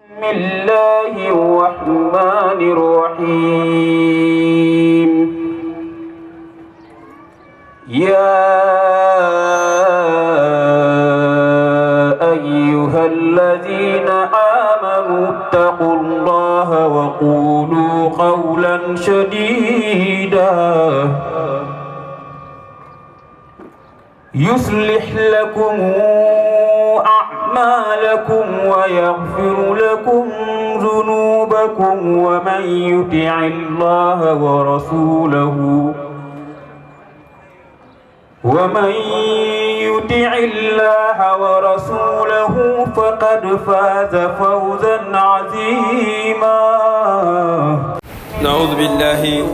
بسم الله الرحمن الرحيم يا أيها الذين آمنوا اتقوا الله وقولوا قولا سديدا يصلح لكم أعمالكم ويغفر لكم ذنوبكم ومن يطع الله ورسوله فقد فاز فوزا عظيما. نعوذ بالله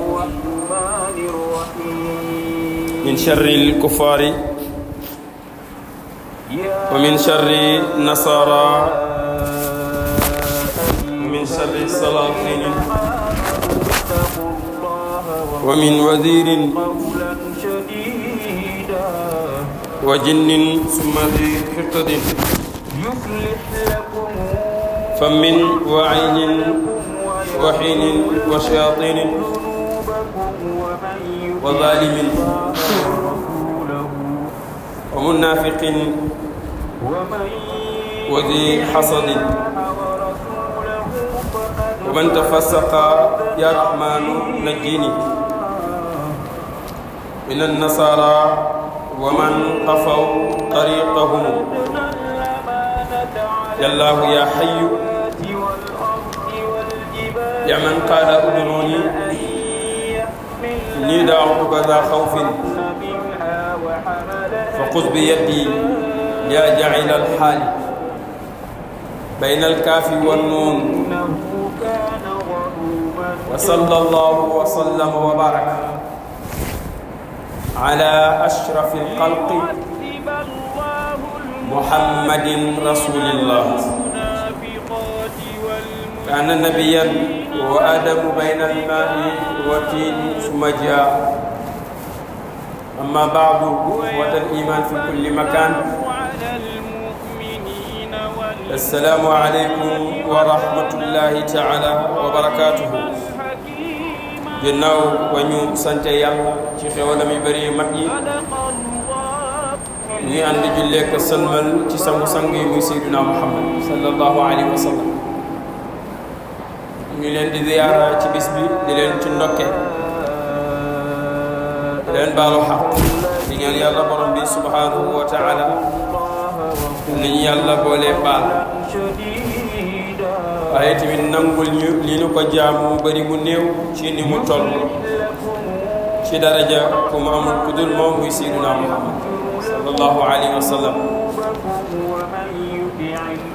من شر الكفار ومن شر النصارى ومن شر السلاطين ومن وزير وجن ثم ذي حقد فمن وعين وحين وشياطين وظالم ومنافق وذي حصد ومن تفسق يا رحمن نجيني من النصارى ومن قفوا طريقهم يا الله يا حي يا من قال ادعوني إني دعوتك ذا خوف فخذ بيدي يا جعل الحال بين الكاف والنون وصلى الله وسلم وبارك على أشرف الخلق محمد رسول الله كان نبيا وآدم بين الماء والتين ثم جاء أما بعد إخوة الإيمان في كل مكان السلام عليكم ورحمة الله تعالى وبركاته ginnaaw wa ñu sante yàlla ci xewalam yu bëri mag yi ñu ngi ànd jullee ko sëlmal ci sangu-sang yi muy Seydina Muhammad sallallahu alayhi wa sallam ñu leen di ziyaara ci bis bi di leen ci ndokke di leen baalu xaq di ñaan yàlla borom bi subhanahu wa taala ni ñu yàlla boolee baal waaye tamit nangul ñu li ñu ko jaamu bari mu néew ci ni mu toll ci daraja ku mu amul ku dul moom muy Seydina Muhammad sallallahu alayhi wa sallam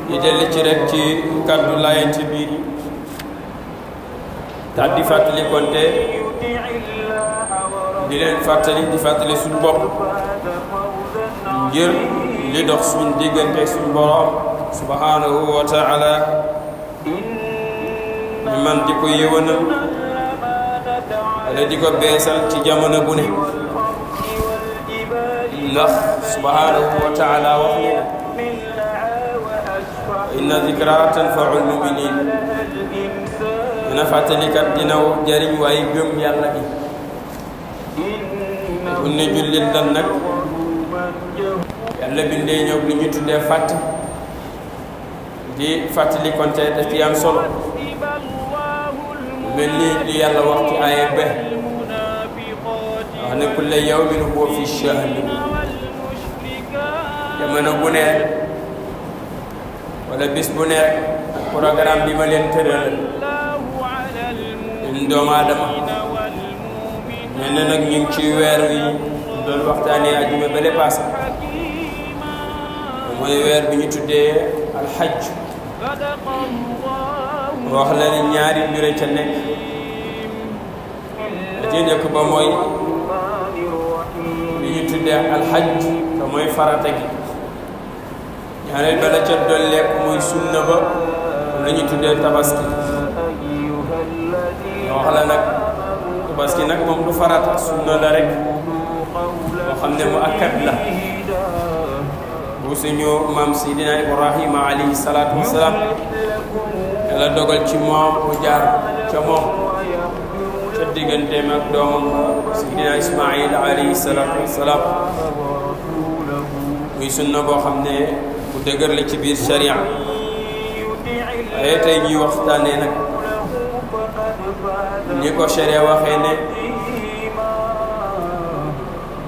di delli ci rek ci kàddu laayante biir yi tax di fàttali konte di leen fàttali di fàttali suñu bopp ngir li dox suñu diggante suñu borom subhanahu wa taala ñu man di ko yëwanal wala di ko beesal ci jamono bu ne ndax subhanahu wa taala wax ni inna zikra tanfa'ul mu'minin dina fàttalikat dina jariñ waaye gëm yàlla gi bu ne jullit lan nag yàlla bindee ñëw li ñu tuddee fàtt di fàttali konte daf ci am solo mel ni li yàlla wax ci aaya be wax ne kulla yawmin huwa fi sha'ni jamono bu ne wala bis bu ne programme bi ma leen tëral ñun doomu aadama mel na nag ñu ngi ci weer wi doon waxtaanee ajuma bale paase mooy weer bi ñu tuddee alxajj wax la ne ñaari mbir ca nekk da cee njëkk ba mooy li ñu tuddee alxajj te mooy farata gi ñaareel ba la ca dolleeku mooy sunna ba la ñu tuddee tabaski wax la nag tabaski nag moom du farata sunna la rek boo xam ne mu akkat la bu suñu maam Seydina Ibrahima alayhi salaatu wasalaam yàlla dogal ci moom mu jaar ca moom ca digganteem ak doomam Seydina Ismaïl alayhi salaatu wassalaam muy sunna boo xam ne bu dëgër la ci biir sharia waaye tey ñuy waxtaanee nag ni ko sharia waxee ne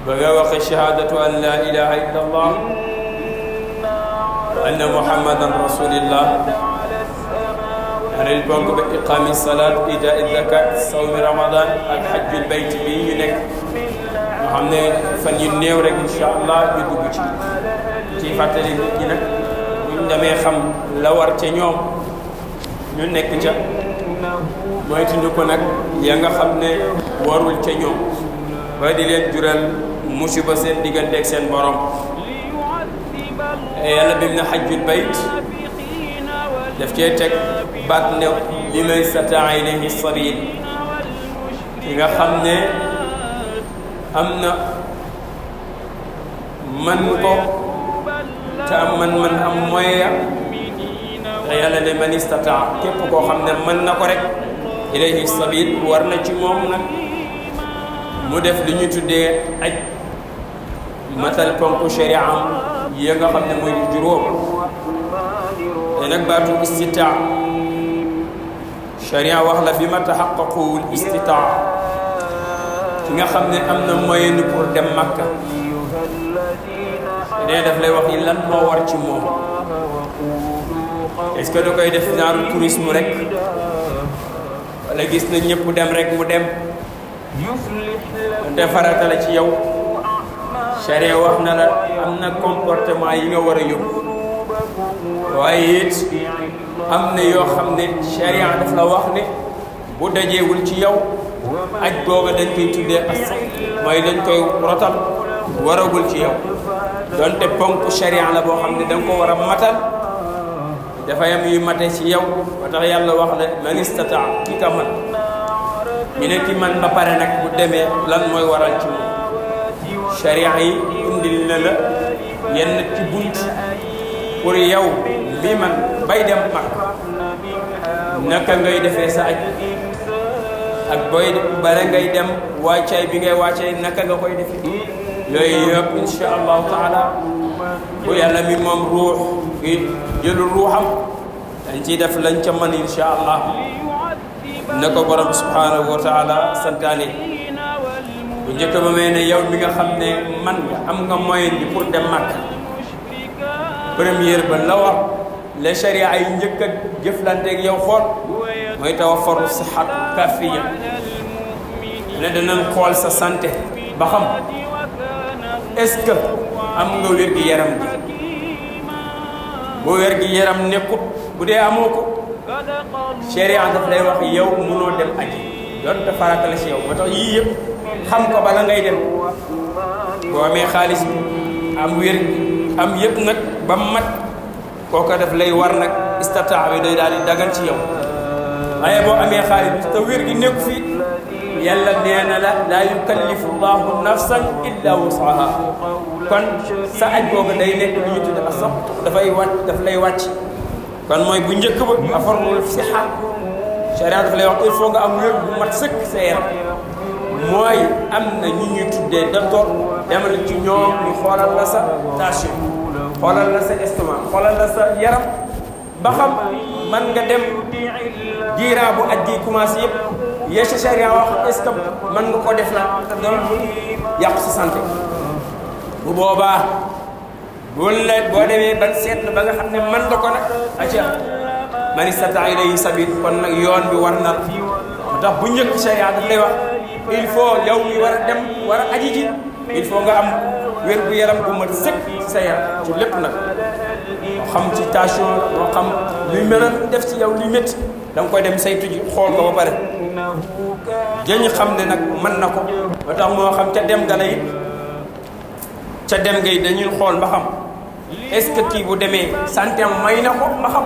ba nga waxee shahadatu an la ilaha illa allah wa anna muhammadan rasulillah xanel bonk ba iqaami salat itaa zakat sawmi ramadan ak hajjul bayt bi ñu nekk nga xam ne fan yu néew rek insha allah ñu dugg ci fàttali nit ñi nag buñ demee xam la war ca ñoom ñu nekk ca mooy tundu ko nag ya nga xam ne warul ca ñoom ba di leen jural musiba seen digganteeg seen borom yàlla bim na hajjul bayt daf cee teg baat ne liman istataa ilayhi sabil ki nga xam ne am na man ko te am man am moya te yàlla ne man istataa képp koo xam ne mën na ko rek ilayhi sabil war na ci moom nag mu def li ñu tuddee aj matal ponk sharia am ya nga xam ne mooy juróom te nag baatu istitaa sharia wax la bi ma taxaqaqul istitaa ki nga xam ne am na moyen pour dem Makka te daf lay wax yi lan moo war ci moom est-ce que da koy def genre tourisme rek wala gis na ñëpp dem rek mu dem te farata la ci yow sharia wax na la am na comportement yi nga war a yóbbu waaye it am na yoo xam ne sharia daf la wax ne bu dajeewul ci yow aj googa dañ koy tuddee as mooy dañ koy rotal waragul ci yow donte ponk sharia la boo xam ne da nga ko war a matal dafay am yu mate ci yow ba tax yàlla wax ne man istataa ki ka man ñu ne ki man ba pare nag bu demee lan mooy waral ci moom sharia yi indil na la yenn ci bunt pour yow mi man bay dem mag naka ngay defee sa aj ak booy bala ngay dem wàccaay bi ngay wàccaay naka nga koy defee yooyu yëpp insha allahu taala bu yàlla mi moom ruux gi jëlul ruuxam dañ ciy def lañ ca mën insha allah na ko borom subhanahu wa taala santaane bu njëkk ba may ne yow mi nga xam ne man nga am nga moyen bi pour dem Makka première ba la war les sharia ay njëkk a jëflanteeg yow xool mooy tawaffaru sihhat kafiya ne danañ xool sa santé ba xam est-ce que am nga wér-gi-yaram bi bu wér-gi-yaram nekkut bu dee amoo ko sharia daf lay wax yow mënoo dem aji doonte farata la si yow moo tax yii yëpp xam ko bala ngay dem boo amee xaalis bi am wér am yëpp nag ba mat kooka daf lay war nag istataa bi day daal di dagan ci yow waaye boo amee xaalis bi te wér gi nekku fi yàlla nee na la laa yukallifu llahu nafsan illa wusaha kon sa aj boobu day nekk lu ñu tudde asab dafay wàcc daf lay wàcc kon mooy bu njëkk ba afarul siha sharia daf lay wax il faut nga am wér bu mat sëkk sa yaram mooy am na ñu ñuy tuddee docteur demal ci ñoom ñu xoolal la sa tension xoolal la sa estomac xoolal la sa yaram ba xam man nga dem diiraa bu aj gi commencé yëpp yee sa sharia wax est-ce que man nga ko def la doon yàqu sa santé bu boobaa boo demee ban seet ba nga xam ne man nga ko nag aca man istataa ilayhi sabil kon nag yoon bi war na moo tax bu njëkk sharia daf lay wax il faut yow mi war a dem war a aji ji il faut nga am wér gu yaram bu mat sëkk ci sa yaram ci lépp nag moo xam ci tension moo xam luy mel a def ci yow luy métti da nga koy dem saytu ji xool ko ba pare dañu xam ne nag mën na ko moo tax moo xam ca dem gala it ca dem ngay dañuy xool ba xam est-ce que kii bu demee santé may na ko ba xam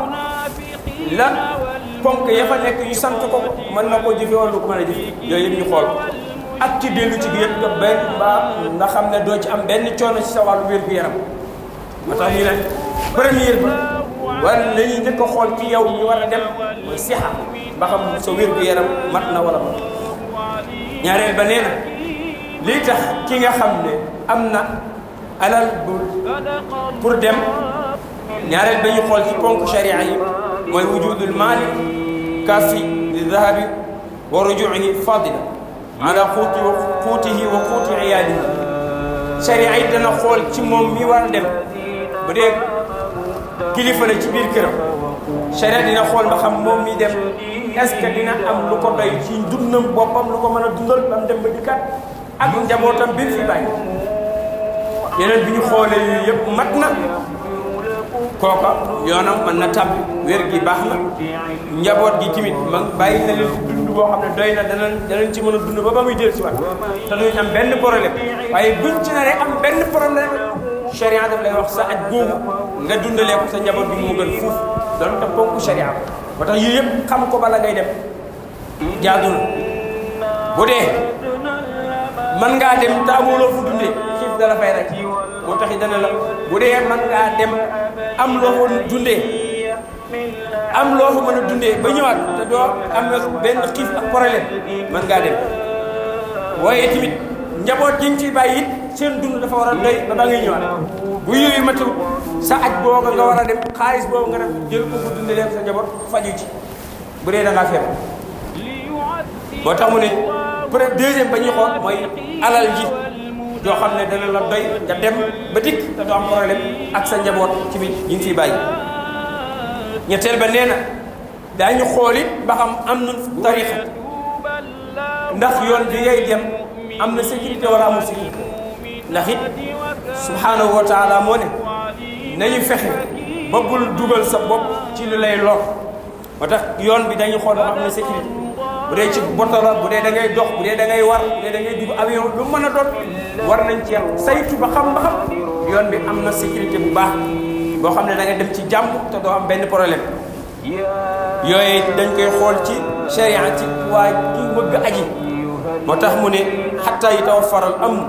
la ponk ya fa nekk yu sant ko mën na koo jëfe wala ko mën a jëfe yooyu yëpp ñu xool ak ci dellu ci yëpp nga benn mbaa nga xam ne doo ci am benn coono ci sa wàllu wér-gu-yaram moo tax ñu ne première bi wala la ñuy njëkk a xool ci yow ñu war a dem mooy sixa ba xam sa wér-gu-yaram mat na wala mat ñaareel ba nee na lii tax ki nga xam ne am na alal bu pour dem ñaareel ba ñu xool ci ponk sharia yi mooy wujudul maali kafi li dahabi wa rujuihi fadila ala quutihi wa quuti iyaalihi sharia yi dana xool ci moom mi war a dem bu dee kilifa la ci biir këram sharia dina xool ba xam moom mi dem est-ce que dina am lu ko doy ci dundam boppam lu ko mën a dundal ba mu dem ba dikkat ak njabootam bi fi bàyyi yeneen bi ñu xoolee yooyu yëpp mat na kooka yoonam mën na tàbbi wér gi baax na njaboot gi timit man bàyyi na leen dund boo xam ne doy na danañ ci mën a dund ba muy dellu si waat te duñ am benn problème waaye buñ ci naree am benn problème sharia daf lay wax sa aj googu nga dundalee ko sa njaboot bi moo gën fuuf doon te ponku sharia ko ba tax yii yëpp xam ko bala ngay dem jaadu na bu dee man ngaa dem te amuloo fu dundee xiif dala fay rek moo tax dana la bu dee man ngaa dem am loo fa dundee am loo fa mën a dundee ba ñëwaat te doo am benn xiif ak problème man ngaa dem waaye tamit njaboot yi ñu ciy bàyyi it seen dund dafa war a doy ba ba ngay ñëwaat bu yooyu matul sa aj booba nga war a dem xaalis boobu nga def jël ko bu dundee leen sa njaboot faju ci bu dee da ngaa feebar boo tax mu ne deuxième ba ñuy xool mooy alal ji joo xam ne dana la doy nga dem ba dikk te doo am problème ak sa njaboot ci biir yi ngi fiy bàyyi ñetteel ba nee na daañu xool it ba xam am na tarixa ndax yoon bi ngay dem am na sécurité wala amul sécurité ndax it subhanahu wa taala moo ne nañu fexe ba bul dugal sa bopp ci lu lay lor moo tax yoon bi dañu xool ba am na sécurité bu dee ci boto la bu dee da ngay dox bu dee da ngay war bu dee da ngay dugg avion lu mën a doon war nañ ci saytu ba xam yoon bi am na sécurité bu baax boo xam ne da ngay dem ci jàmm te doo am benn problème yooyu dañ koy xool ci sharia ci waa ki bëgg aji moo tax mu ne xatta yatawaffara al amn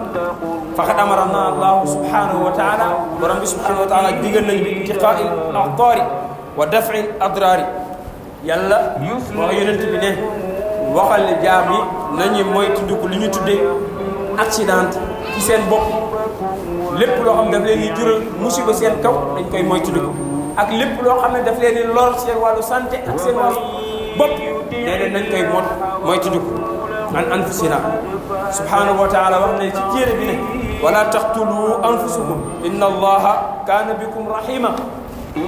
faqad amarana allahu subhanahu wa taala borom bi subhanahu wa taala digal nañ bi intiqaai al aqtaari wa dafi al adraari yàlla wax yonent bi ne waxal jaam yi nañu moytandiku li ñu tuddee accident ci seen bopp lépp loo xam ne daf leen di jural musiba seen kaw dañ koy moytandiku ak lépp loo xam ne daf leen di lor seen wàllu santé ak seen wàllu bopp nee nañ koy moytandiku an anfusina subhanahu wa taala wax ne ci téere bi ne wala taqtulu anfusakum inna allaha kaana bikum rahima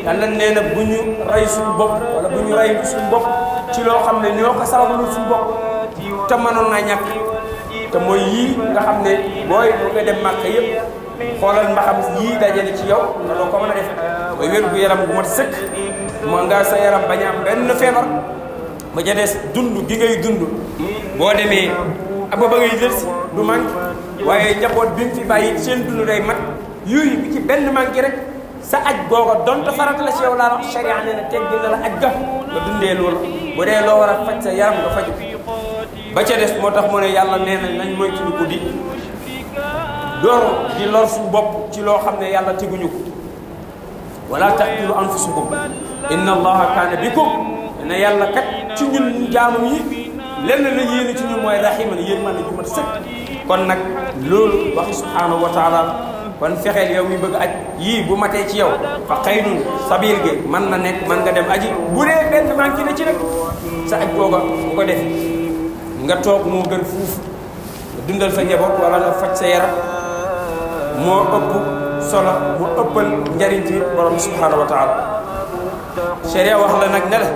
yàlla nee na bu ñu rey suñu bopp wala bu ñu rey suñu bopp ci loo xam ne ñoo ko sababalul suñu bopp te mënoon naa ñàkk te mooy yii nga xam ne booy bu nga dem màkk yëpp xoolal ma xam yii dajale ci yow te doo ko mën a def mooy wér gu yaram bu mat sëkk moo nga sa yaram bañ a am benn feebar ba ja des dund gi ngay dund boo demee ak ba ngay jël si du manqué waaye njaboot bi nga fi bàyyi seen dund day mat yooyu bi ci benn manqué rek sa aj googa donte farata la ci yow laa wax sharia nee na teggil na la aj ga nga dundee loolu bu dee loo war a faj sa yaram nga faju ba ca des moo tax mu ne yàlla nee na nañ moytu ko di door di lor suñu bopp ci loo xam ne yàlla teguñu ko wala taqtulu anfusakum inna allaha kaana bikum ne yàlla kat ci ñun jaamam yi lenn la yéene ci ñun mooy rahiman yéen man na ju mat sëkk kon nag loolu waxi subhanahu wa taala kon fexeel yow mi bëgg aj yii bu matee ci yow fa xayrun sabil gi mën na nekk mën nga dem aji bu dee benn manqué na ci rek sa aj googa bu ko def nga toog moo gën fuuf nga dundal sa njaboot wala nga faj sa yaram moo ëpp solo mu ëppal njariñ ci borom subhanahu wa taala sharia wax la nag ne la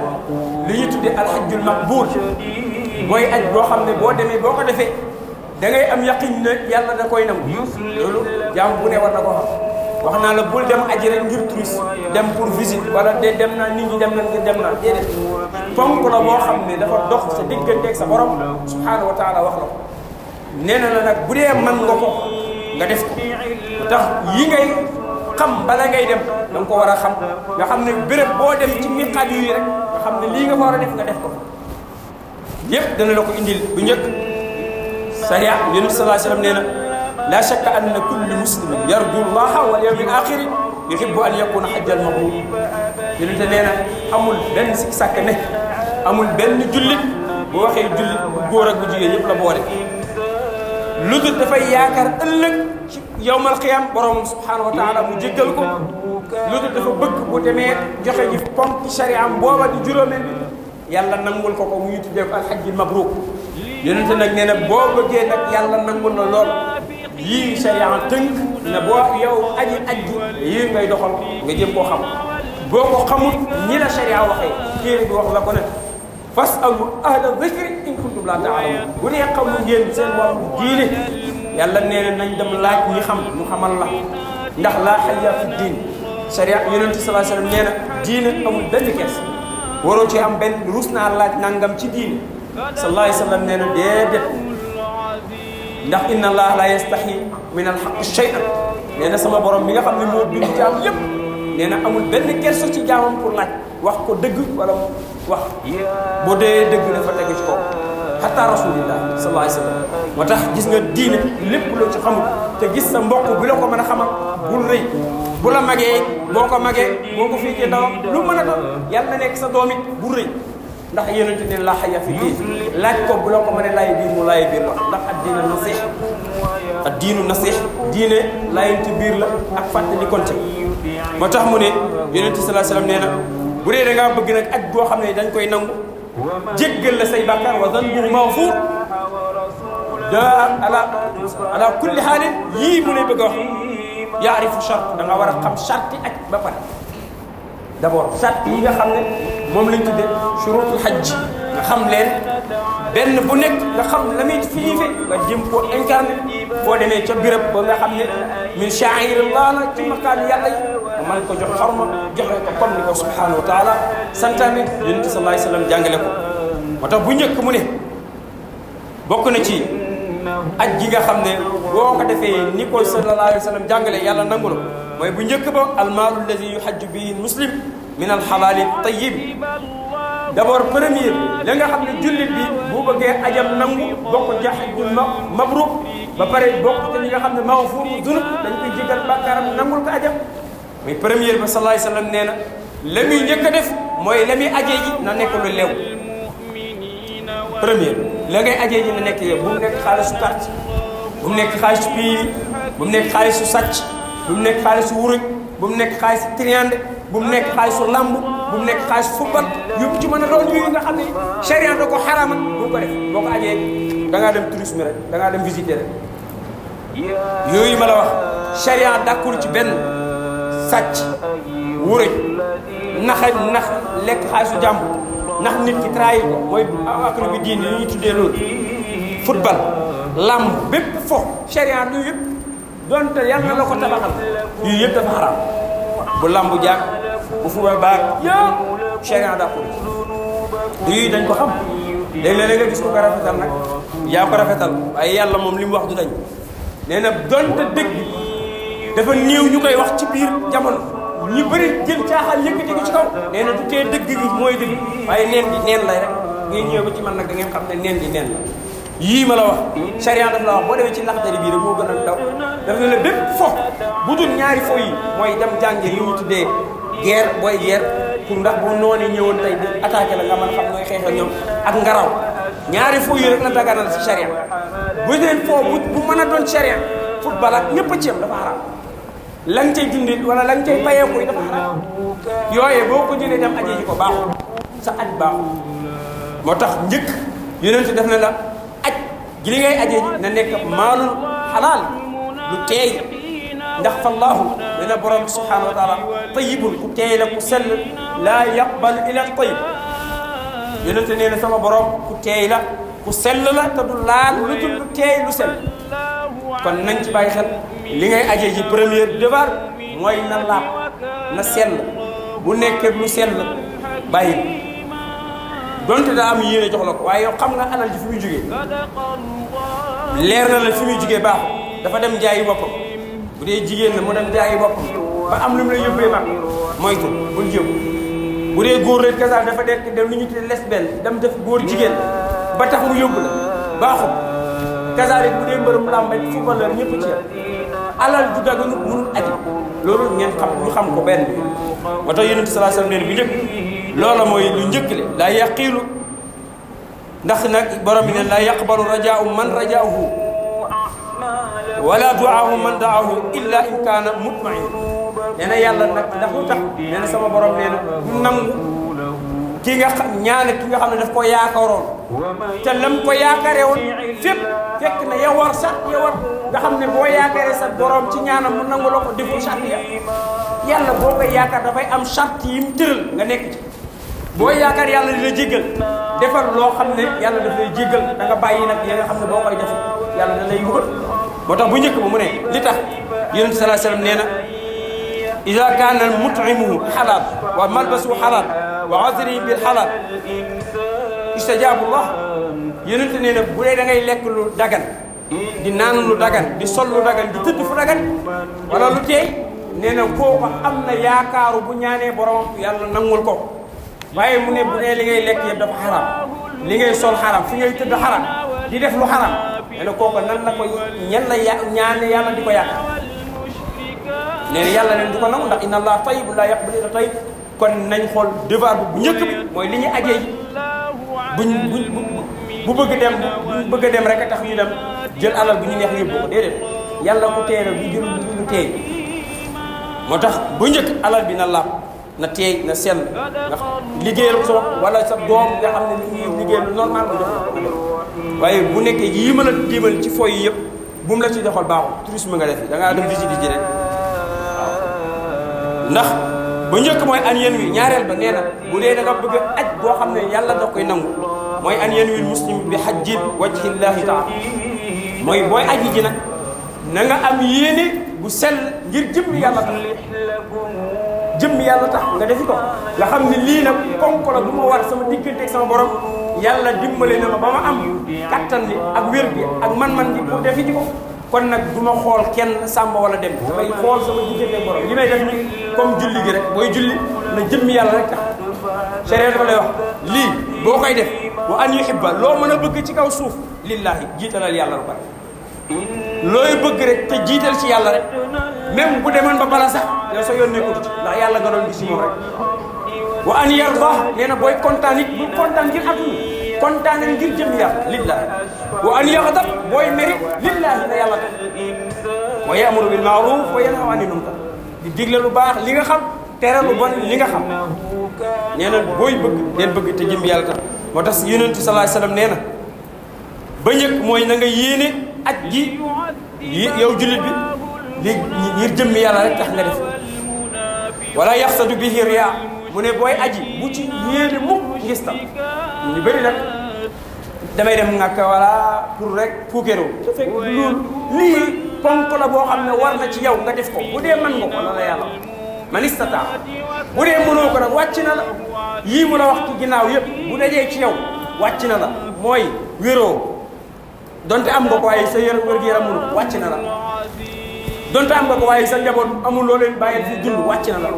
li ñu tuddee alhajjul maqbul mooy aj boo xam ne boo demee boo ko defee da ngay am yaqin ne yàlla da koy nangu loolu jaam bu ne war na ko xam wax naa la bul dem aji rek ngir touriste dem pour visite wala de dem naa nit ñi dem na ngir dem naa déedéet ponk la boo xam ne dafa dox sa digganteeg sa borom subhanahu wa taala wax la ko nee na la nag bu dee man nga ko nga def ko tax yi ngay xam bala ngay dem da nga ko war a xam nga xam ne béréb boo dem ci miqaat yi rek nga xam ne lii nga fa war a def nga def ko yépp dana la ko indil bu njëkk sariya yonent sallallahu alayhi wasallam nee na la shakka anna kullu muslimin yarju llaha wal yawmil akhir yuhibbu an yakuna hajjal mabrur yonente nee na amul benn sikki sàkk ne amul benn jullit bu waxee jullit bu góor ak bu jigéen yëpp la boole lu dul dafay yaakaar ëllëg ci yawmal qiyaam borom subhanahu wa taala mu jéggal ko lu dul dafa bëgg bu demee joxe ji ponk ci shari'am booba di juróomeel bi yàlla nangul ko mu ñu tuddee ko alxajjil mabruuk yonente nag nee na boo bëggee nag yàlla nangul la lool yii sharia tënk ne boo yow aji yii ngay doxal nga jëm koo xam boo ko xamul ñi la sharia waxee téere bi wax la ko ne fasalu ahla dhikri in kuntum la ta'lamun bu dee xamu ngeen seen wàllu diine yàlla nee na nañ dem laaj ñi xam ñu xamal la ndax laa hayya fi diin sharia yonente sallallahu alayhi wasallam nee na diine amul benn kees waroo ci am benn rus naa laaj nangam ci diine sallallahu alayhi wasallam nee na déedéet ndax inna allah la yastahi min alhaq shay'an nee na sama borom mi nga xam ne moo bind jaam yépp nee na amul benn kerso ci jaamam pour laaj wax ko dëgg wala wax boo dee dëgg dafa tegu ci kaw hatta rasulillah sallallahu alayhi wasallam moo tax gis nga diine lépp loo ci xamul te gis sa mbokk bi la ko mën a xamal bul rëy bu la magee boo ko fiitee ndawam lu mën a doon yàlla na nekk sa doom it bul rëy ndax yonente ne la xaya fi diin laaj ko bu la ko mën a laay biir mu laay biir la ndax addiina nasix addiinu nasix diine laayante biir la ak fàttali konte moo tax mu ne yonente sallallahu alayhi wasallam nee na bu dee da ngaa bëgg nag aj boo xam ne dañ koy nangu jéggal la say bàkkaar wa zanbu maghfuur da ala kulli xaalin yii mu lay bëgg a wax yaarifu charte da nga war a xam charte aj ba pare d'abord charte yi nga xam ne moom lañ tuddee shurutul hajj nga xam leen benn bu nekk nga xam la muy fii nga jëm koo incarné boo demee ca birab ba nga xam ne min sha'airillah la ci makaanu yàlla yi nga mën ko jox xorma joxe ko comme ni ko subhanahu wa taala santaane yonent sallallahu alayhi wasallam jàngale ko moo tax bu njëkk mu ne bokk na ci aj gi nga xam ne boo ko defee ni ko sallallahu alayhi wasallam jàngale yàlla nangu la mooy bu njëkk ba almaalu alladi yuhajju bihi muslim min alxalaali tayyib d'abord premier la nga xam ne jullit bi bu bëggee ajam nangu bokk ca hajjul mabruk ba pare bokk te ñi nga xam ne maghfuuru dunub dañ koy jégal bàkkaaram nangul ko ajam muy premier ba sallallahu alayhi wasallam nee na la muy njëkk a def mooy la muy ajee ji na nekk lu leew premier la ngay ajee ji na nekk yow bu mu nekk xaalisu carte bu mu nekk xaalisu piiri bu mu nekk xaalisu sàcc bu mu nekk xaalisu wuruj bu mu nekk xaalisu triande bu mu nekk xaalisu lamb bu mu nekk xaalisu football yóbbu ci mën a doon yi nga xam ne charia da ko xaraamal bu ko def boo ko ajee da ngaa dem tourisme rek da ngaa dem visiter rek yooyu ma la wax charia d'accord ci benn sàcc wuruj nax lekk xaalisu jàmbur ndax nit ki trahir ko mooy aklu bi diine yi ñuy tuddee loolu football lamb bépp fo charia lu yëpp donte yàlla la ko tabaxal yooyu yëpp dafa xaraam bu lambu jaag bu fuba baag yëpp charia d'accord yooyu dañ ko xam léeg-léeg nga gis ko rafetal nag yaa ko rafetal waaye yàlla moom li mu wax du dañ nee na donte dëgg dafa néew ñu koy wax ci biir jamono ñu bëri jël caaxaan yëkkati ko ci kaw nee na du tee dëgg gi mooy dëgg waaye neen gi neen lay rek ngay ñëw ba ci man nag da ngeen xam ne neen gi neen la yii ma la wax charia daf la wax boo demee ci laxdari bii rek moo gën a daw daf ne la bépp fo bu dul ñaari fo yi mooy dem jànge li ñu tuddee guerre booy guerre pour ndax bu noonu ñëwoon tey di attaqué la nga mën xam nooy xeex ak ñoom ak ngaraw ñaari fo yi rek la daganal ci charia bu dee fo bu mën a doon charia football ak ñëpp a ci yam dafa xaraam la nga cay dundee wala la nga cay payeeku yi dafa xaraam yooyee boo ko jëlee dem ajee ji ko baaxul sa aj baaxul moo tax njëkk yonent def na la aj gi li ngay ajee ji na nekk maalul xalaal lu teey ndax fallaahu dina borom subhanahu wa taala tayyibun ku teey la ku sell laa yaqbal ila tayyib yonent nee na sama borom ku teey la ku sell la te du laal lu dul lu teey lu sell kon nañ ci bàyyi xel li ngay ajee ji premier devoir mooy na laab na sell bu nekkee lu sell bàyyi donte daa am yéene jox la ko waaye yow xam nga alal ji fi muy jógee leer na la fi muy jógee baax dafa dem jaayi boppam bu dee jigéen la mu dem jaayi boppam ba am lu mu lay yóbbee mag moytu bul jëm bu dee góor rek kasaal dafa dekk dem lu ñu tuddee lesbienne dem def góor jigéen ba tax mu yóbbu la baaxul kasaal bu dee mbërëm làmb footballeur ñëpp ci alal ju daganut mënul aji loolu ngeen xam ko benn moo tax yonent sallallahu alayhi wasallam nee bu njëkk loola mooy lu njëkk le laa yaqiilu ndax nag borom bi ne laa yaqbalu rajaau man rajaahu wala duaahu man daahu illa in kaana mutmain nee na yàlla nag ndax lu tax nee na sama borom nee na du nangu ki nga xam ñaane ki nga xam ne daf ko yaakaaroon te lam ko yaakaaree woon fépp fekk na yow war sax yow war nga xam ne boo yaakaaree sa borom ci ñaanam mu nangu la ko deful charte ya yàlla boo koy yaakaar dafay am charte yi mu tëral nga nekk ci boo yaakaar yàlla di la jéggal defal loo xam ne yàlla daf lay jéggal da nga bàyyi nag ya nga xam ne boo koy def yàlla da lay mbugal moo tax bu njëkk ba mu ne li tax yonent sallallahu alayhi wasallam nee na ida kaana mut'imuhu xalaal wa malbasuhu xalaal wa azrihi bil xalaal istajaabullah yonent nee na bu dee da ngay lekk lu dagan di naan lu dagan di sol lu dagan di tëdd fu dagan wala lu teey nee na kooku am na yaakaaru bu ñaanee borom yàlla nangul ko waaye mu ne bu dee li ngay lekk yëpp dafa xaram li ngay sol xaram fi ngay tëdd xaram di def lu xaram nee na kooku nan la ko ñan la ñaane yàlla di ko yaakaar nee na yàlla leen di ko nangu ndax inna allah tayyibun la yaqbalu illa tayyib kon nañ xool devoir bu njëkk bi mooy li ñuy ajee bu bëgg dem bëgg a dem rek a tax ñu dem jël alal bu ñu neex yóbbu ko déedéet yàlla ku teey rek du jël lu teey moo tax bu njëkk alal bi na laab na teey na sell nga liggéeyal ko sa bopp wala sa doom nga xam ne li ñuy liggéeyal lu normal nga jox ko waaye bu nekkee yii mën a diimal ci foy yi yëpp bu mu la ci doxal baaxul tourisme nga def da ngaa dem visite ji rek ndax ba njëkk mooy an yen wi ñaareel ba nee na bu dee da nga bëgg aj boo xam ne yàlla da koy nangu mooy an yen wi muslim bi hajji wajhillahi taala mooy booy aji ji nag na nga am yéene bu sell ngir jëmmi yàlla tax jëmmi yàlla tax nga defi ko nga xam ne lii nag konk la bu ma war sama diggante ak sama borom yàlla dimbale na ma ba ma am kattan bi ak wér bi ak man-man bi pour defi ji ko kon nag du ma xool kenn sàmba wala dem damay xool sama diggante ak borom li may def ni comme julli gi rek booy julli na jëmmi yàlla rek tax sharia dafa lay wax lii boo koy def wa an yuhibba loo mën a bëgg ci kaw suuf lillahi jiitalal yàlla lu bari looy bëgg rek te jiital ci yàlla rek même bu demoon ba bala sax yow sa yoon nekkul ci ndax yàlla nga doon gis moom rek wa an yarda nee na booy kontaan it bu kontaan ngir àdduna kontaan ngir jëm yàlla lillahi wa an yaxdab booy meri lillahi na yàlla tax wa ya'muru bil ma'ruf wa yanha 'anil munkar di digle lu baax li nga xam tere lu bon li nga xam nee na booy bëgg del bëgg te jëm yàlla tax moo tax yonent sallallahu alayhi wasallam nee na ba njëkk mooy na nga yéene aj gi yow jullit bi li ngir jëmmi yàlla rek tax nga def wala yaxsadu bihi riya mu ne booy aji bu ci yéene mukk ngistal ñu bëri nag damay dem ngàkka wala pour rek puukéro te fekk loolu lii ponk la boo xam ne war na ci yow nga def ko bu dee mën nga ko la la yàlla man istata bu dee mënoo ko nag wàcc na la yii mu la wax ci ginnaaw yëpp bu dajee ci yow wàcc na la mooy wéroo donte am nga ko waaye sa wér-gu-yaram mënu wàcc na la donte am nga ko waaye sa njaboot amul loo leen bàyyil fi dund wàcc na la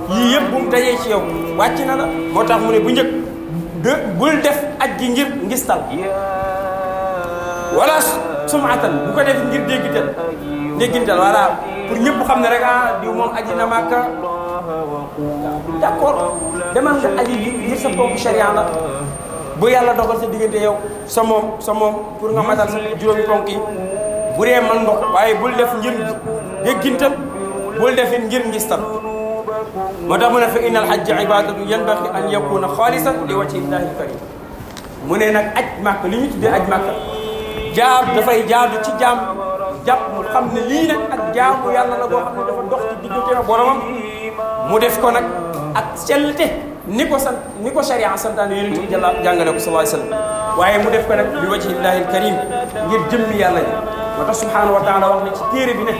yii yëpp bu mu dajee ci yow wàcc na la moo tax mu ne bu njëkk bul def aj gi ngir ngistal wala sumaatan bu ko def ngir déggintal voilà pour ñëpp xam ne rek diw moom aji na Makka d'accord demal nga aji gi ngir sa bokk sharia la bu yàlla dogal sa diggante yow sa moom pour nga matal sa juróomi ponk yi bu dee man nga ko waaye bul def ngir déggintal bul defit ngir ngistal moo tax mu ne fa innal hajja ibadatu yanbaghi an yakuna xaalisan li wajhi llahi karim mu ne nag aj màkk li ñu tuddee aj màkk dafay jaadu ci jaam jàpp mu xam ne lii nag ak jaamu yàlla la boo xam ne dafa dox ci diggante ak boromam mu def ko nag ak sellte ni ko sharia santaane yonent bi jàngale ko sallallahu alayhi wasallam waaye mu def ko nag li wajhi llahi karim ngir jëmmi yàlla ji moo tax subhanahu wa taala wax ne ci téere bi ne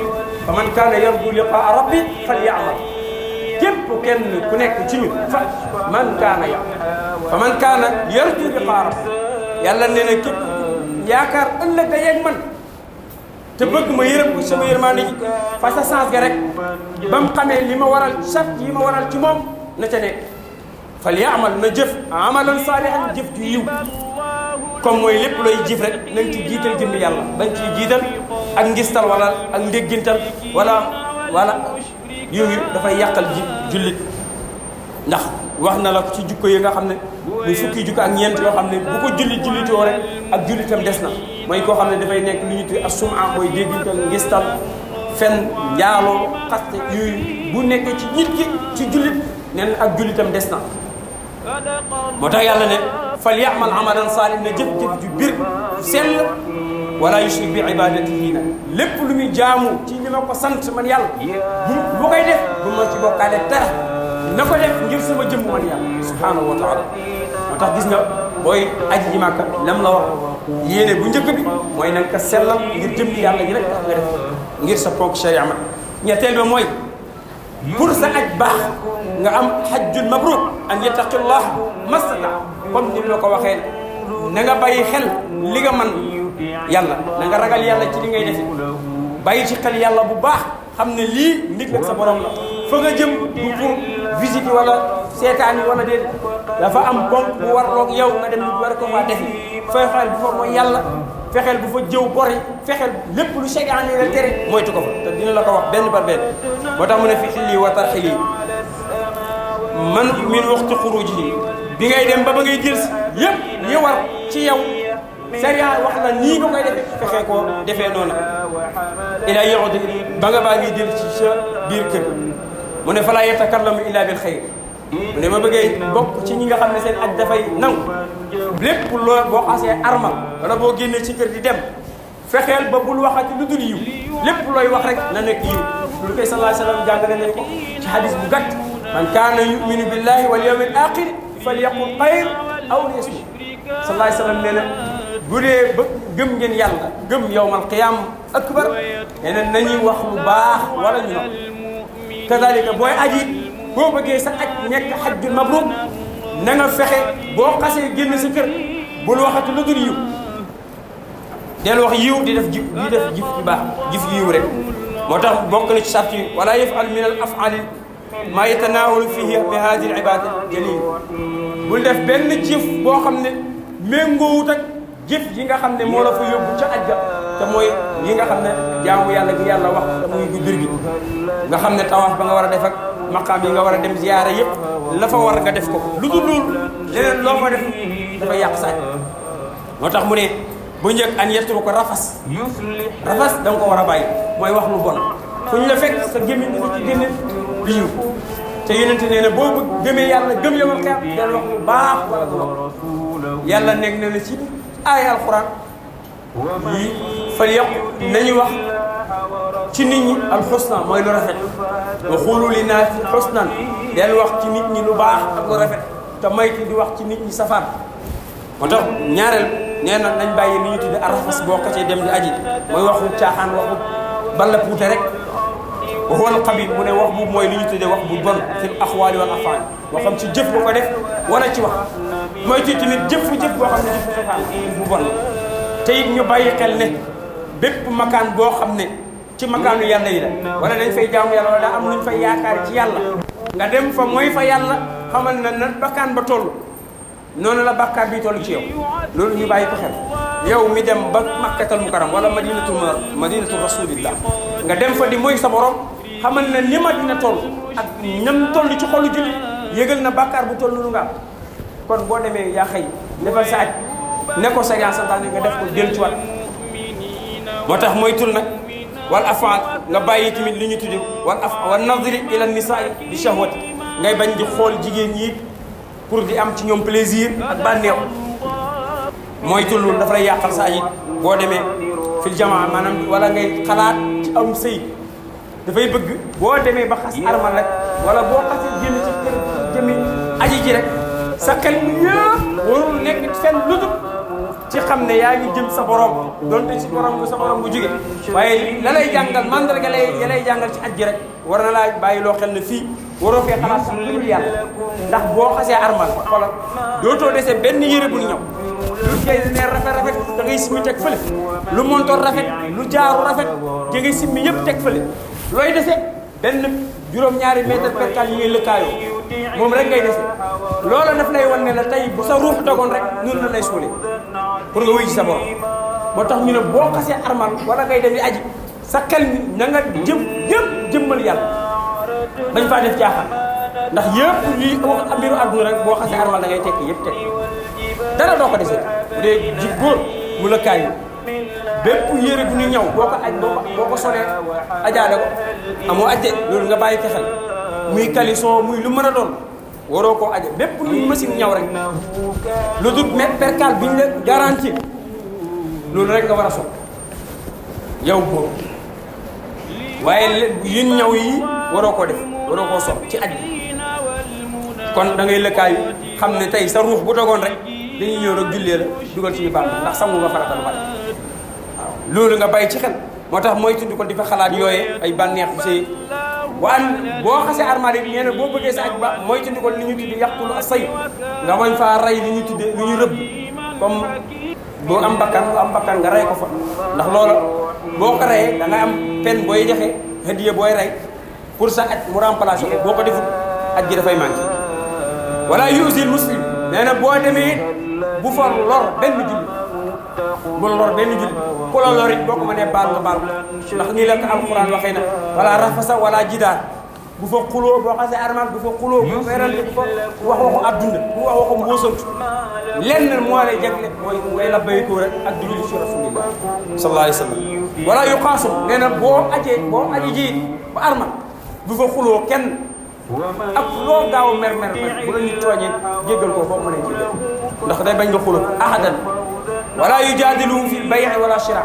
fa man kaana yarju liqaa rabbi falyamal képp kenn ku nekk ci ñun fa man kaana yarju liqaa rabbi yàlla nee na képp yaakaar ëllëg da yeeg man te bëgg ma yërëm ko sama yërmande ji fa sa sens ga rek ba mu xamee li ma waral sart yi ma waral ci moom na ca nekk fal yaamal na jëf amalan saalihan jëf ju yiw comme mooy lépp looy jëf rek nañ ci jiital jëmmi yàlla bañ ci jiital ak ngistal wala ak ndéggintal wala yooyu dafay yàqal jullit ndax wax na la ci jukko yi nga xam ne muy fukki jukko ak ñeent yoo xam ne bu ko jullitoo rek ak jullitam des na mooy koo xam ne dafay nekk lu ñu tuddee as-sum'a mooy déggintal ngistal fen njaaloo xaste yooyu bu nekkee ci nit ki ci jullit nen ak jullitam des na moo tax yàlla ne fal ya'mal amalan saalih na jëf-jëf ju bir sell wala yushrik bi ibadatihi na lépp lu muy jaamu ci li ma ko sant man yàlla bu koy def bu ma ci bokkaale dara na ko def ngir sama jëmm man yàlla subhanahu wa taala moo tax gis nga booy aji ji Màkka lam la wax yéene bu njëkk bi mooy na nga ko sellal ngir jëmm yàlla ji rek tax nga def ngir sa ponk sharia ma ñetteel ba mooy pour sa aj baax nga am hajjul mabrur an yattaqillah mastata comme ni la ko waxee na nga bàyyi xel li nga man yàlla na nga ragal yàlla ci li ngay def bàyyi ci xel yàlla bu baax xam ne lii ndig ak sa borom la fa nga jëm du pour visite wala seetaan yi wala déet dafa am ponk bu warloog yow nga dem war ko faa defi fexeel bu fa mooy yàlla fexeel bu fa jëw bori fexeel lépp lu seytaane la tere moytu ko fa te dina la ko wax benn par benn moo tax mu ne fi xilli wa tarxili man min waxtu xuruji bi ngay dem ba ngay jël si yëpp yi war ci yow sariya wax la nii nga koy defee fexe koo defee noonu ila yaudu ba nga baa ngi jël ci sa biir kër mu ne falaa yatakallamu illa bil xayr mu ne ma bëggee bokk ci ñi nga xam ne seen aj dafay nangu lépp loo boo xasee armal wala boo génnee ci kër di dem fexeel ba bul waxati lu dul yiw lépp looy wax rek na nekk yiw lu koy sallallahu alayhi wa sallam jàngale nañ ko ci hadis bu gàtt man kaana yuminu billahi wal yawmil axir falyaqul xayr aw liyasmut sallallahu alayhi wa sallam nee na bu dee ba gëm ngeen yàlla gëm yawmal qiyaam akbar nee na nañuy wax lu baax wala ñu nopp kadalika booy aji boo bëggee sa aj nekk hajjul mabrur na nga fexe boo xasee génn sa kër bul waxati lu dul yiw del wax yiw di def jif yu baax jif yiw rek moo tax bokk na ci sart yi wala yafal min al afali maa yatanaawalu fihi bi hadihi al ibada jalil bul def benn jëf boo xam ne méngoowut ak jëf yi nga xam ne moo la fa yóbbu ca aj ga te mooy yi nga xam ne jaamu yàlla gi yàlla wax te muy gu bir gi nga xam ne tawaaf ba nga war a def ak maqaam yi nga war a dem ziyaara yëpp la fa war nga def ko lu dul loolu leneen loo fa def dafa yàq saaj moo tax mu ne bu njëkk an yetturu ko rafas da nga ko war a bàyyi mooy wax lu bon fu ñu la fekk sa gémmiñ dafa ci génne biiw te yonente nee na boo bëgg gëmee yàlla gëm yawmal qiyaam del wax lu baax wala du wax yàlla nekk na la ci aaya alquran yi fal yàq nañu wax ci nit ñi alxusna mooy lu rafet wa xuulu li naasi xusnan del wax ci nit ñi lu baax ak lu rafet te maytu di wax ci nit ñi safaan moo tax ñaareel nee na nañ bàyyi li ñu tudde arafas boo ko cee dem di aji mooy waxu caaxaan waxu balla puute rek waxuwal xabit mu ne wax bu mooy li ñu tudde wax bu bon fil axwaali wal afaal boo xam ci jëf boo ko def wala ci wax moytu tamit jëf boo xam ne jëf safaan bu bon te it ñu bàyyi xel ne bépp makaan boo xam ne ci makaanu yàlla yi la wala dañ fay jaamu yàlla wala daa am luñ fay yaakaar ci yàlla nga dem fa mooy fa yàlla xamal na na bakkaan ba toll noonu la bàkkaar bi toll ci yow loolu ñu bàyyi ko xel yow mi dem ba makkatal mukarram wala madinatu rasulillah nga dem fa di mooy sa borom xamal na ni Madina toll ak ñam toll ci xolu julli yëgal na bàkkaar bu toll lu nga am kon boo demee yaa xëy defal sa aj ne ko sariya santaane nga def ko del ci wat moo tax mooy tul nag wal afaal nga bàyyi tamit li ñu tudde wal nadri ila nisaa bi shahwati ngay bañ di xool jigéen ñi pour di am ci ñoom plaisir ak bànneew mooy tul loolu dafa lay yàqal sa aj boo demee fil jamaa maanaam wala ngay xalaat ci am sëy dafay bëgg boo demee ba xas armal rek wala boo xasee génn ci kër jëmi aji ji rek sa xel mi yëpp warul nekk fenn lu dul ci xam ne yaa ngi jëm sa borom donte ci borom sa borom bu jóge waaye la lay jàngal mandarga ya lay jàngal ci aj ji rek war na laa bàyyi loo xel ne fii waroo fee xalaat sax lu dul yàlla ndax boo xasee armal xoolal dootoo dese benn yére bu ñëw lu jey ne rafet da ngay simmi teg fële lu montoor rafet lu jaaru rafet da ngay simmi yëpp teg fële looy dese benn juróom-ñaari mètre percale yi ngay lëkkaayoo moom rek ngay dese loola daf lay wan ne la tey bu sa ruux dogoon rek noonu la lay suulee pour nga wuy ci sa borom moo tax ñu ne boo xasee armal wala ngay dem di aji sa xel mi na nga jëmmal yàlla bañ faa def caaxaan ndax yëpp lii wax mbiru àdduna rek boo xasee armal da ngay tekki yëpp tekki dara doo ko desee bu dee ji góor mu la kaay bépp yére bu ñu ñaw boo ko solee ajaale ko amoo ajje loolu nga bàyyi ko xel muy caleçon muy lu mën a doon waroo koo aje bépp lu machine ñaw rek lu dul percal bi ñu la garanti loolu rek nga war a sol yow boobu waaye yun ñaw yi waroo koo def waroo koo sol ci aj bi kon da ngay lëkkaayu xam ne tey sa ruux bu dogoon rek dañuy ñëw rek jullee la dugal ci baax ndax sangu nga farata lu bari waaw loolu nga bàyyi ci xel moo tax mooy tudd ko di fa xalaat yooye ay bànneex bu sëy waan boo xasee armal yi nee na boo bëggee sa aj ba mooy tudd ko li ñu tuddi yàqulu asay nga wañ faa rey li ñu tuddee lu ñu rëbb comme boo am bakkan nga rey ko fa ndax loola boo ko reyee da nga am pen booy joxe hadiya booy rey pour sa aj mu remplacer ko boo ko deful aj gi dafay manqué wala yusil muslim nee na boo demee bu fa lor benn julli bu lor benn julli ku la lor it boo ko mënee baal nga baal ndax nii la ko alquran waxee na wala rafasa wala jidaar bu fa xuloo boo xasee armal bu fa xuloo bu ferante bu fa wax waxu adduna bu wax waxu mbóosantu lenn moo lay jagle mooy ngay la baytoo rek ak di julli ci rasulillah sallallahu alayhi wa sallam wala yu xaasum nee na boo aji ji ba armal bu fa xuloo kenn ak loo gaaw mer bu la ñu tooñee jéggal ko boo mënee jéggal ndax day bañ nga xuloo ahadan wala yujaadiluhum fi bay' wala shira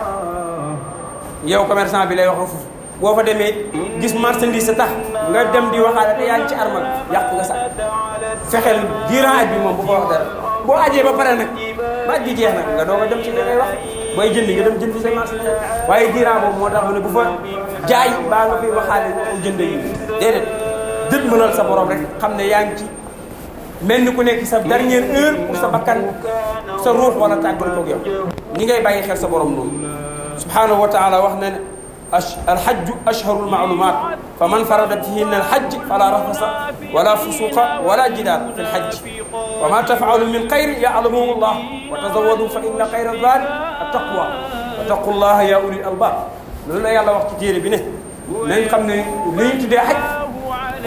yow commerçant bi lay wax foofu boo fa demee gis marchandise sa tax nga dem di waxaale te yaa ngi ci armal yàq nga sax fexeel diiran aj bi moom bu ko wax dara boo ajee ba pare nag ba aj gi jeex nag nga doog a dem ci li ngay wax booy jëndi nga dem jëndi say marchandise waaye diiran boobu moo tax mu ne bu fa jaay baa nga fi waxaale ko jënd yi déedéet dët mënal sa borom rek xam ne yaa ngi ci mel ni ku nekk sa dernière heure pour sa bakkan sa ruux wala tàggal koog yow ñi ngay bàyyi xel sa borom noonu subhanahu wa taala wax na ne alhajju ashharul maalumat fa man farada fihinna alhajj fala rafasa wala fusuqa wala jidaal fi lhajj wa ma tafaalu min xayrin yaalamuhu llah wa tazawadu fa inna xayra zaadi attaqwa wattaqu llaha ya ulil albab loolu la yàlla wax ci téere bi ne nañ xam ne li ñu tuddee xaj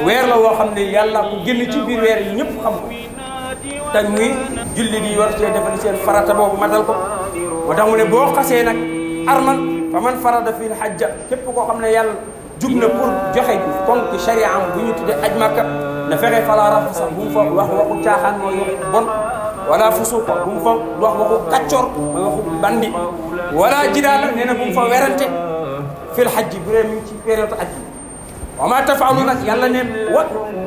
weer la woo xam ne yàlla ko génn ci biir weer yi ñëpp xam ko te muy julli di war cee defal seen farata boobu matal ko moo tax mu ne boo xasee nag armal fa man farada fil hajja képp koo xam ne yàlla jug na pour joxe konk sharia am bu ñu tuddee aj Makka na fexe fala rafasa bu mu fa wax waxu caaxaan mooy waxu bon wala fusuqa bu mu fa wax waxu kaccoor mooy waxu bandi wala jidaala nee na bu mu fa werante fil hajji bu dee mi ngi ci période aj bi wa maa tafaalu nag yàlla ne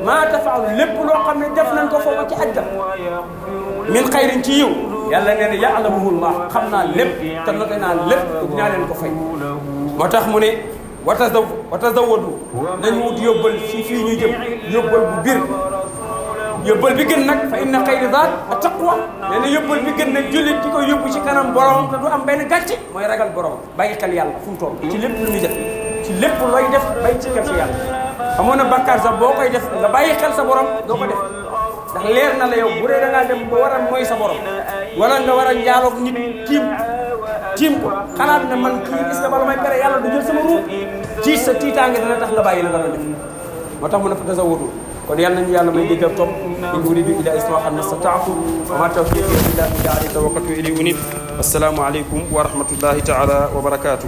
maa tafaalu lépp loo xam ne def nañ ko foofu ci aj ga min xayrin ci yiw yàlla nee na yaalamuhu llah xam naa lépp te noté naa lépp dinaa leen ko fay moo tax mu ne wa tazawwadu nañu wut yóbbal fii ñu jëm yóbbal bu bir yóbbal bi gën nag fa inna xayra zaad at-taqwa nee na yóbbal bi gën nag jullit di ko yóbbu ci kanam borom te du am benn gàcce mooy ragal borom bàyyi xel yàlla fu mu toll ci lépp lu muy def ci lépp looy def bay ci xel si yàlla xamoon na bàkkaar sax boo koy def nga bàyyi xel sa borom doo ko def ndax leer na la yow bu dee da ngaa dem ba war a mooy sa borom wala nga war a njaaloog nit tiim ko xalaat ne man kii est-ce que bala may pere yàlla du jël sama ruux ci sa tiitaange dina tax nga bàyyi la nga doon def moo tax mu ne fa tasawwadu kon yàlla nañu yàlla may dégg ak topp in uridu illa islaahan mastata'tu wa ma tawfiqi illa billah alayhi tawakkaltu ilayhi unib assalaamu aleykum wa rahmatullahi taala wa barakatuh